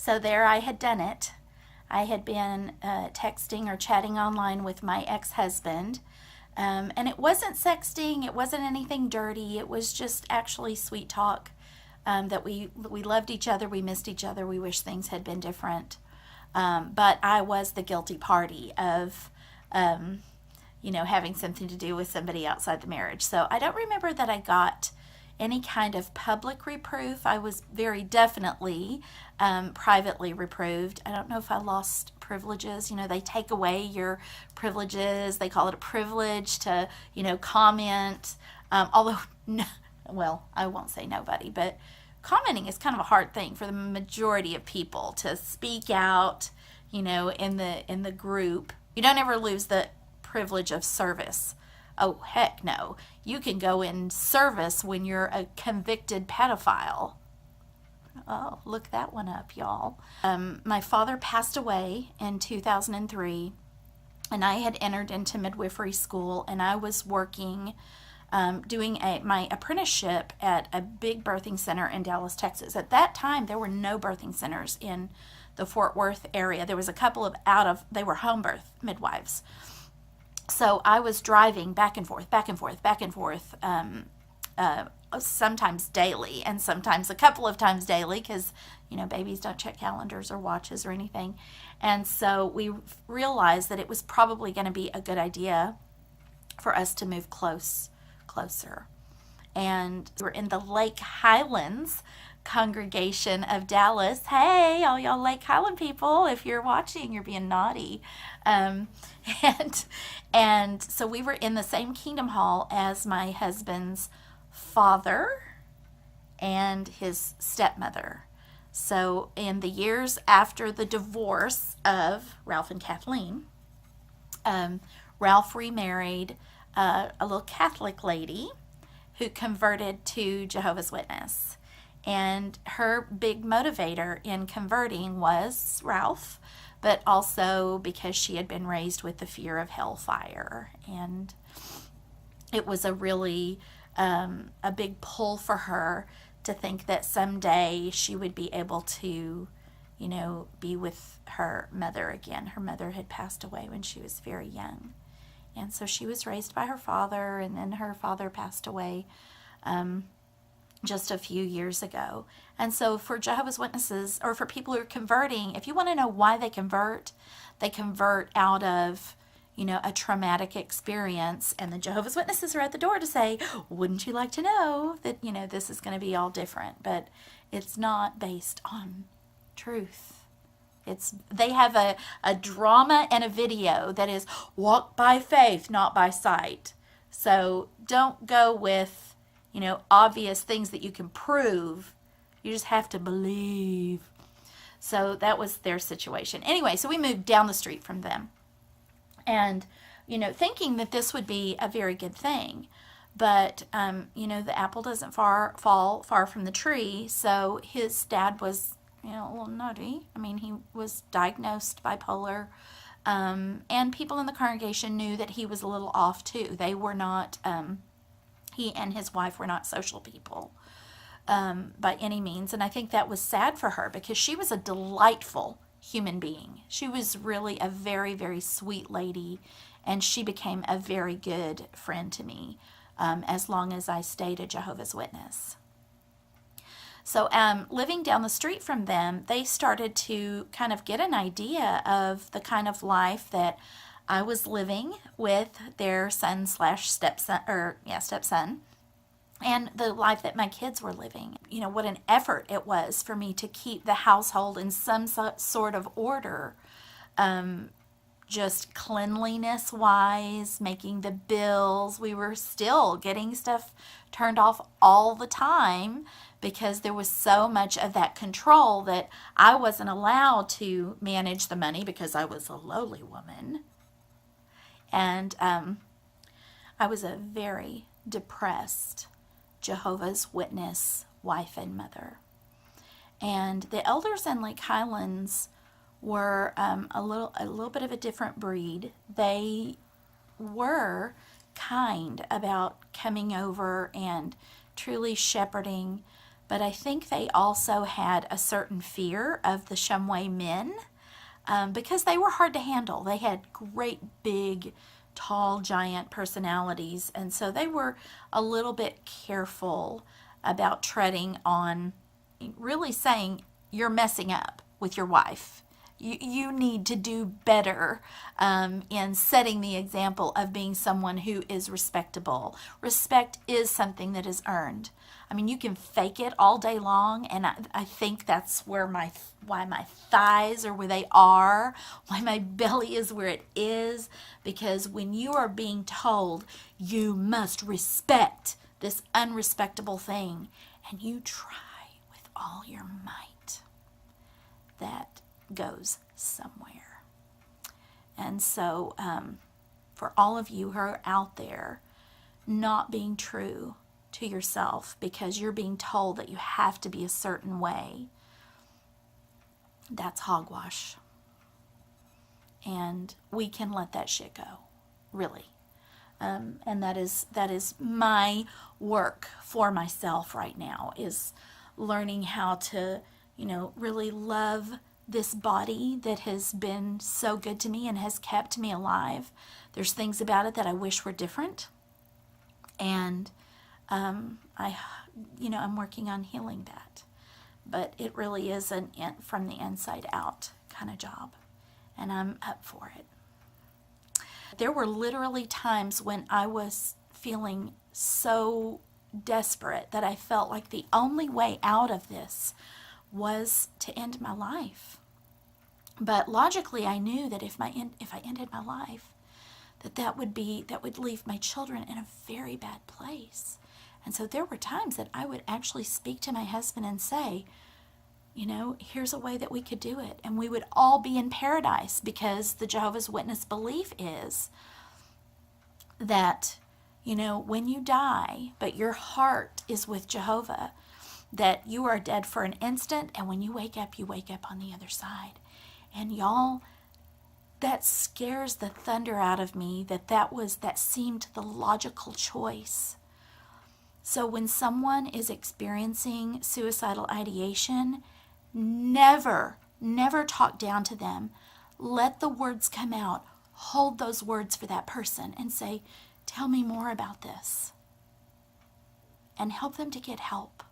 So there I had done it. I had been texting or chatting online with my ex-husband. And it wasn't sexting, it wasn't anything dirty, it was just actually sweet talk, that we loved each other, we missed each other, we wish things had been different. But I was the guilty party of, having something to do with somebody outside the marriage. So I don't remember that I got any kind of public reproof. I was very definitely privately reproved. I don't know if I lost privileges. They take away your privileges. They call it a privilege to, comment. Although, no, well, I won't say nobody, but commenting is kind of a hard thing for the majority of people to speak out, in the group. You don't ever lose the privilege of service. Oh, heck no. You can go in service when you're a convicted pedophile. Oh, look that one up, y'all. My father passed away in 2003, and I had entered into midwifery school, and I was working, doing my apprenticeship at a big birthing center in Dallas, Texas. At that time, there were no birthing centers in the Fort Worth area. There was a couple of they were home birth midwives. So I was driving back and forth, sometimes daily and sometimes a couple of times daily because, babies don't check calendars or watches or anything. And so we realized that it was probably going to be a good idea for us to move closer. And we were in the Lake Highlands congregation of Dallas. Hey, all y'all Lake Highland people, if you're watching, you're being naughty. And so we were in the same Kingdom Hall as my husband's father and his stepmother. So in the years after the divorce of Ralph and Kathleen, Ralph remarried a little Catholic lady who converted to Jehovah's Witness. And her big motivator in converting was Ralph, but also because she had been raised with the fear of hellfire. And it was a really a big pull for her to think that someday she would be able to, be with her mother again. Her mother had passed away when she was very young. And so she was raised by her father, and then her father passed away just a few years ago. And so for Jehovah's Witnesses, or for people who are converting, if you want to know why they convert out of, a traumatic experience. And the Jehovah's Witnesses are at the door to say, wouldn't you like to know that, this is going to be all different? But it's not based on truth. They have a drama and a video that is walk by faith, not by sight. So don't go with, obvious things that you can prove. You just have to believe. So that was their situation. Anyway, so we moved down the street from them. And, thinking that this would be a very good thing. But, the apple doesn't fall far from the tree. So his dad was, a little nutty. I mean, he was diagnosed bipolar. And people in the congregation knew that he was a little off too. They were not, he and his wife were not social people by any means. And I think that was sad for her because she was a delightful human being. She was really a very, very sweet lady, and she became a very good friend to me as long as I stayed a Jehovah's Witness. So living down the street from them, they started to kind of get an idea of the kind of life that I was living with their son/stepson, stepson, and the life that my kids were living. What an effort it was for me to keep the household in some sort of order, just cleanliness-wise, making the bills. We were still getting stuff turned off all the time because there was so much of that control that I wasn't allowed to manage the money because I was a lowly woman. And I was a very depressed Jehovah's Witness wife and mother. And the elders in Lake Highlands were a little bit of a different breed. They were kind about coming over and truly shepherding, But I think they also had a certain fear of the Shumway men because they were hard to handle. They had great, big, tall, giant personalities, and so they were a little bit careful about treading on, really saying, you're messing up with your wife. You need to do better in setting the example of being someone who is respectable. Respect is something that is earned. I mean, you can fake it all day long, and I think that's why my thighs are where they are, why my belly is where it is, because when you are being told you must respect this unrespectable thing, and you try with all your might, that goes somewhere. And so for all of you who are out there not being true to yourself because you're being told that you have to be a certain way, that's hogwash. And we can let that shit go, really. And that is my work for myself right now, is learning how to, really love this body that has been so good to me and has kept me alive. There's things about it that I wish were different. And I'm working on healing that. But it really is an from the inside out kind of job. And I'm up for it. There were literally times when I was feeling so desperate that I felt like the only way out of this was to end my life. But logically, I knew that if I ended my life, that would leave my children in a very bad place. And so there were times that I would actually speak to my husband and say, here's a way that we could do it. And we would all be in paradise, because the Jehovah's Witness belief is that, when you die, but your heart is with Jehovah, that you are dead for an instant, and when you wake up on the other side. And y'all, that scares the thunder out of me that seemed the logical choice. So when someone is experiencing suicidal ideation, never talk down to them. Let the words come out. Hold those words for that person and say, tell me more about this. And help them to get help.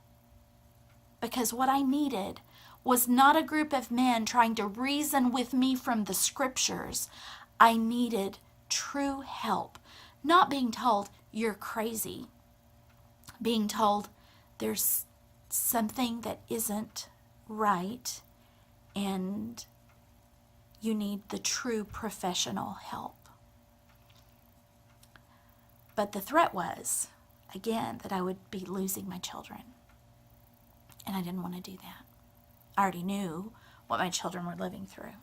Because what I needed was not a group of men trying to reason with me from the scriptures. I needed true help. Not being told, you're crazy. Being told, there's something that isn't right, and you need the true professional help. But the threat was, again, that I would be losing my children. And I didn't want to do that. I already knew what my children were living through.